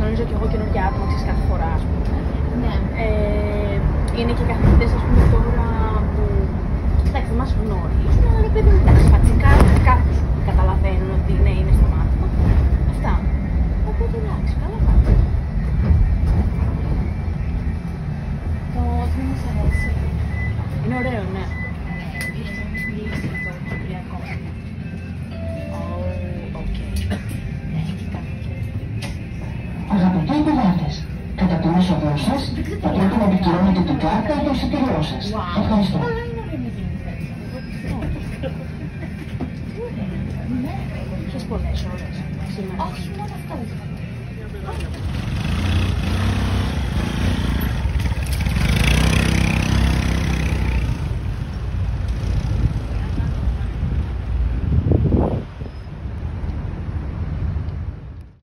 γνωρίζω και εγώ καινούργια άτομα, ξέρεις, κάθε φορά, ας πούμε. Ναι. Είναι και καθηγητές, ας πούμε, τώρα που, εντάξει, δεν μας γνωρίζουν, αλλά ρε παιδί μου, εντάξει, φατσικά κάποιους καταλαβαίνουν ότι ναι, είναι στο μάθημα. Αυτά. Οπότε εντάξει, καλά πάει. Το τμήμα μας αρέσει. Είναι ωραίο, ναι. Λύση το Κυπριακό. Οκ. Αγαπητοί πελάτες, κατά το είσοδο σας θα πρέπει να επικοινωνείτε την κάρτα για το εισιτήριό σας. Ευχαριστώ. Αλλά είναι ωραία με γίνει φέτος. Είχες πολλές ώρες σήμερα. Όχι, μόνο αυτό.